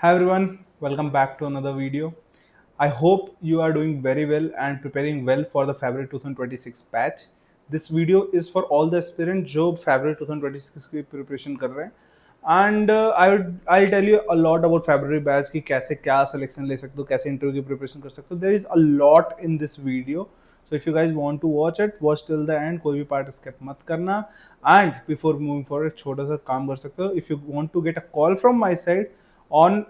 Hi everyone, welcome back to another video. I hope you are doing very well and preparing well for the February 2026 batch. This video is for all the aspirants जो February 2026 की preparation कर रहे हैं and I'll tell you a lot about February batch कि कैसे क्या selection ले सकते हो, कैसे interview की preparation कर सकते हो. There is a lot in this video. So if you guys want to watch it, watch till the end. कोई भी part skip मत करना. And before moving forward, छोटा सा काम कर सकते हो. If you want to get a call from my side on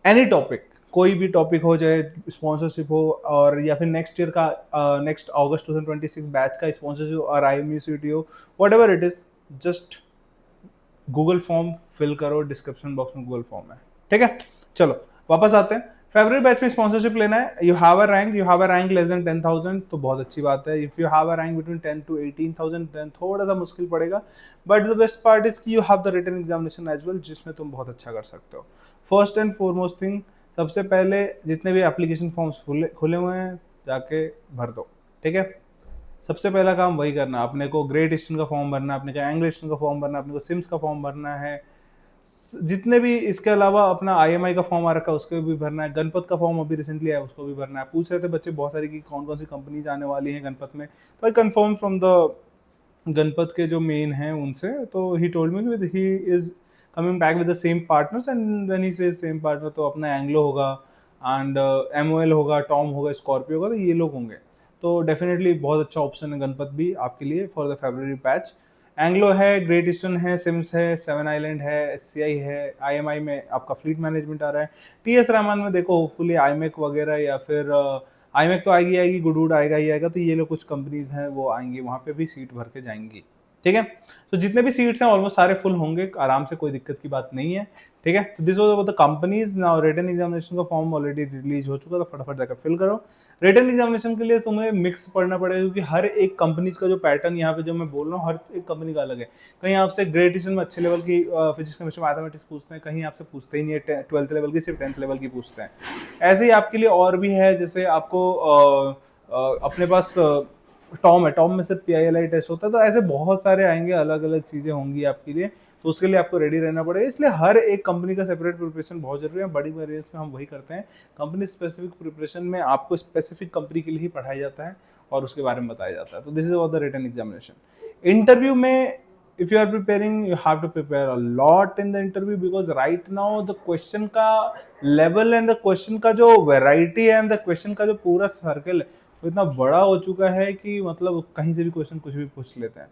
any topic, कोई भी टॉपिक हो, चाहे स्पॉन्सरशिप हो और या फिर नेक्स्ट ईयर का नेक्स्ट अगस्त 2026 बैच का स्पॉन्सरशिप और IMUCT हो, whatever it is, just Google form fill करो, डिस्क्रिप्शन बॉक्स में गूगल फॉर्म है. ठीक है, चलो वापस आते हैं. फेब्रुअरी बैच में स्पॉन्सरशिप लेना है. You have a rank less than 10,000 तो बहुत अच्छी बात है. If you have a rank between 10 to 18,000 then थोड़ा सा मुश्किल पड़ेगा, but the best part is कि you have the written examination as well, जिसमें तुम बहुत अच्छा कर सकते हो. फर्स्ट एंड फॉरमोस्ट थिंग, सबसे पहले जितने भी एप्लीकेशन फॉर्म्स खुले हुए हैं जाके भर दो. ठीक है, सबसे पहला काम वही करना. अपने को ग्रेट ईस्टर्न का फॉर्म भरना, अपने को एंग्लो ईस्टर्न का फॉर्म भरना, अपने को सिम्स का फॉर्म भरना है, जितने भी इसके अलावा अपना IMI का फॉर्म आ रखा है उसको भी भरना है. गणपत का फॉर्म अभी रिसेंटली आया उसको भी भरना है. पूछ रहे थे बच्चे बहुत सारी कि कौन कौन सी कंपनीज आने वाली हैं गणपत में, तो I confirm from the Ganpat के जो मेन हैं उनसे, तो ही टोल्ड मी कि he is coming back with the same partners. And when he says same partner तो अपना एंग्लो होगा एंड MOL होगा, टॉम होगा, स्कॉर्पियो होगा, तो ये लोग होंगे. तो डेफिनेटली बहुत अच्छा ऑप्शन है गणपत भी आपके लिए for the February batch. Anglo है, ग्रेट ईस्टर्न है, सिम्स है, सेवन आइलैंड है, SCI है, IMI में आपका फ्लीट मैनेजमेंट आ रहा है, TS रहमान में देखो होपफुली IMEC वगैरह या फिर IMEC तो आएगी गुडवुड आएगा ही आएगा, तो ये लोग कुछ कंपनीज हैं वो आएंगी, वहाँ पे भी सीट भर के जाएंगी. ठीक है, तो जितने भी सीट्स हैं ऑलमोस्ट सारे फुल होंगे आराम से, कोई दिक्कत की बात नहीं है. ठीक है, तो this was about the companies. Now written examination का फॉर्म ऑलरेडी रिलीज हो चुका, तो फटाफट जाकर फिल करो. रिटन एग्जामिनेशन के लिए तुम्हें मिक्स पढ़ना पड़ेगा, क्योंकि हर एक कंपनीज का जो पैटर्न यहाँ पे जो मैं बोल रहा हूँ हर एक कंपनी का अलग है. कहीं आपसे ग्रेजुएशन में अच्छे लेवल की फिजिक्स केमिस्ट्री मैथमेटिक्स पूछते हैं, कहीं आपसे पूछते ही नहीं है 12th लेवल की, सिर्फ 10th लेवल की पूछते हैं. ऐसे ही आपके लिए और भी है, जैसे आपको अपने पास टॉम है, टॉम में सिर्फ PILI टेस्ट होता है, तो ऐसे बहुत सारे आएंगे, अलग अलग चीज़ें होंगी आपके लिए, तो उसके लिए आपको रेडी रहना पड़ेगा. इसलिए हर एक कंपनी का सेपरेट प्रिपरेशन बहुत जरूरी है. बड़ी वेरियंस में हम वही करते हैं, कंपनी स्पेसिफिक प्रिपरेशन में आपको स्पेसिफिक कंपनी के लिए ही पढ़ाया जाता है और उसके बारे में बताया जाता है. तो this is about the written examination. Interview में if you are preparing, you have to prepare a lot in the interview, because right now the question का level and the question का जो variety है and the question का जो पूरा circle है वो इतना बड़ा हो चुका है कि मतलब कहीं से भी क्वेश्चन कुछ भी पूछ लेते हैं.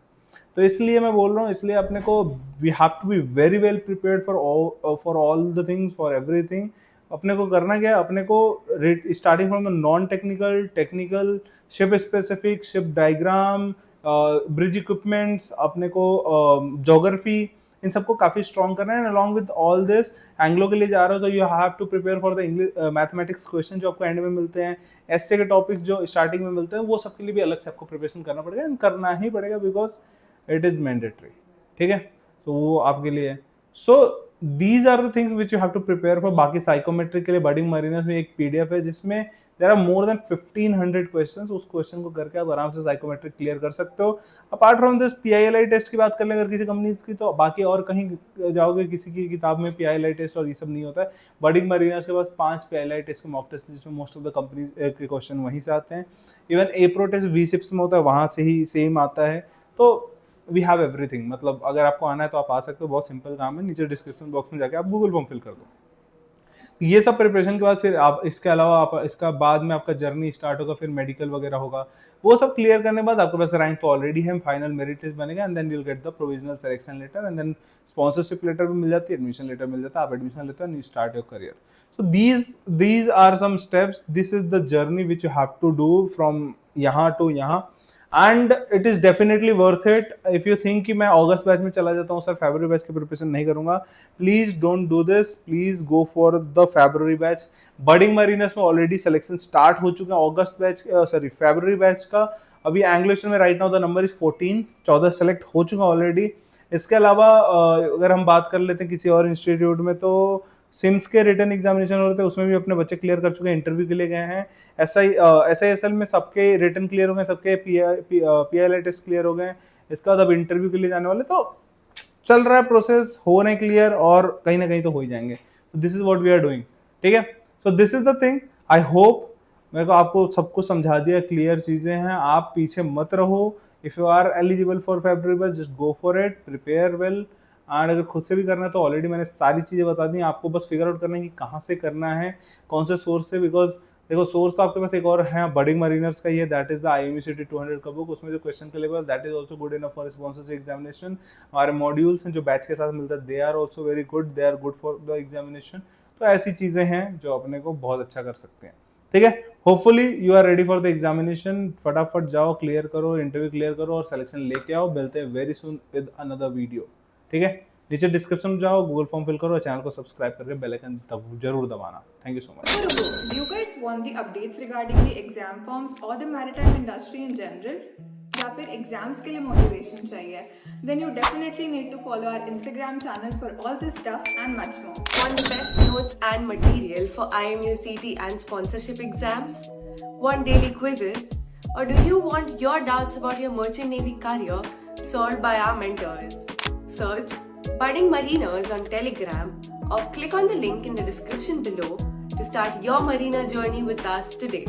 तो इसलिए मैं बोल रहा हूँ, इसलिए अपने को we have to be very well prepared for all the things, for everything. अपने को करना क्या है, अपने को starting from the non technical, technical, ship specific, ship diagram, bridge equipments, अपने को ज्योग्राफी, इन सबको काफी स्ट्रॉन्ग करना है. Along with all this, Anglo के लिए जा रहे हो तो you have to prepare for the English mathematics question जो आपको एंड में मिलते हैं, एसए के टॉपिक्स जो स्टार्टिंग में मिलते हैं, वो सबके लिए भी अलग से आपको प्रिपरेशन करना पड़ेगा, एंड करना ही पड़ेगा बिकॉज इट इज मैंडेटरी. ठीक है, तो वो आपके लिए है. So these are the things which you have to prepare for. बाकी साइकोमेट्रिक के लिए बडिंग मरीनर्स में एक PDF है जिसमें there are more than 1500 questions. उस क्वेश्चन को करके आप आराम से साइकोमेट्रिक क्लियर कर सकते हो. Apart from this, PILI test की बात कर ले अगर किसी कंपनीज की, तो बाकी और कहीं जाओगे किसी की किताब में PILI टेस्ट और ये सब नहीं होता है. बडिंग मरीनर्स के पास 5 PILI टेस्ट के मॉक टेस्ट जिसमें मोस्ट ऑफ द कंपनीज के क्वेश्चन वहीं से आते हैं. इवन एप्रो टेस्ट VSIPS में होता है, वहां से ही सेम आता है. तो वी हैव एवरीथिंग. मतलब अगर आपको आना है तो आप आ सकते हो, बहुत सिंपल काम है. नीचे डिस्क्रिप्शन बॉक्स में जाके आप गूगल फॉर्म फिल कर दो. ये सब प्रिपरेशन के बाद फिर आप इसके अलावा आप इसका बाद में आपका जर्नी स्टार्ट होगा, फिर मेडिकल वगैरह होगा. वो सब क्लियर करने के बाद आपके पास रैंक तो ऑलरेडी है, फाइनल मेरिट लिस्ट बनेगा, and then you will get the provisional selection letter, and then sponsorship letter भी मिल जाती है, एडमिशन लेटर मिल जाता है, आप एडमिशन लेते हो and you start your career. So these are some steps. This is the journey which you have to do from यहाँ टू यहाँ, and it is definitely worth it. If you think कि मैं अगस्त batch में चला जाता हूँ, sir February batch की प्रिपरेशन नहीं करूंगा, please don't do this. Please go for the February batch. Budding Mariners में ऑलरेडी सिलेक्शन स्टार्ट हो चुका है अगस्त बैच, सॉरी फेब्रुअरी बैच का. अभी एंग्लिश में right now the number is 14 select हो चुका ऑलरेडी. इसके अलावा अगर हम बात कर लेते हैं किसी और इंस्टीट्यूट में, तो सिम्स के रिटन एग्जामिनेशन हो रहे थे, उसमें भी अपने बच्चे क्लियर कर चुके हैं, इंटरव्यू के लिए गए हैं. SISL में सबके रिटन क्लियर हो गए, सबके PILI टेस्ट क्लियर हो गए. इसका बाद अब इंटरव्यू के लिए जाने वाले, तो चल रहा है प्रोसेस, हो रहे क्लियर और कहीं ना कहीं तो हो ही जाएंगे. This is what we are doing, ठीक है। So this is the thing, I hope मेरे को आपको सब कुछ समझा दिया, क्लियर चीजें हैं, आप पीछे मत रहो। If you are eligible for February batch, just go for it, prepare well. And अगर खुद से भी करना है तो ऑलरेडी मैंने सारी चीजें बता दी, आपको बस फिगर आउट करना है कि कहाँ से करना है, कौन से सोर्स से। बिकॉज देखो सोर्स तो आपके पास एक और है, बडिंग मरीनर्स का ही है, दैट इज द IMUCT 200 का बुक। उसमें जो क्वेश्चन का level that is also good enough for sponsorship examination. हमारे मॉड्यूल्स हैं जो बैच के साथ मिलता है, they are also very good, they are good for the examination. तो ऐसी चीजें हैं जो अपने को बहुत अच्छा कर सकते हैं, ठीक है। Hopefully you are ready for the examination. फटाफट जाओ, क्लियर करो, इंटरव्यू क्लियर करो और सिलेक्शन लेके आओ। मिलते हैं very soon with another video, ठीक है। नीचे डिस्क्रिप्शन में जाओ, गूगल फॉर्म फिल करो, चैनल को सब्सक्राइब करके बेल आइकन जरूर दबाना। Thank you so much. Do you guys want the updates regarding the exam forms or the maritime industry in general? या फिर एग्जाम्स के लिए मोटिवेशन चाहिए? Then you definitely need to follow our Instagram channel for all this stuff and much more. Want the best notes and material for IMUCT and sponsorship exams? Want daily quizzes? Or do you want your doubts about your merchant navy career solved by our mentors? Search Budding Mariners on Telegram or click on the link in the description below to start your marina journey with us today.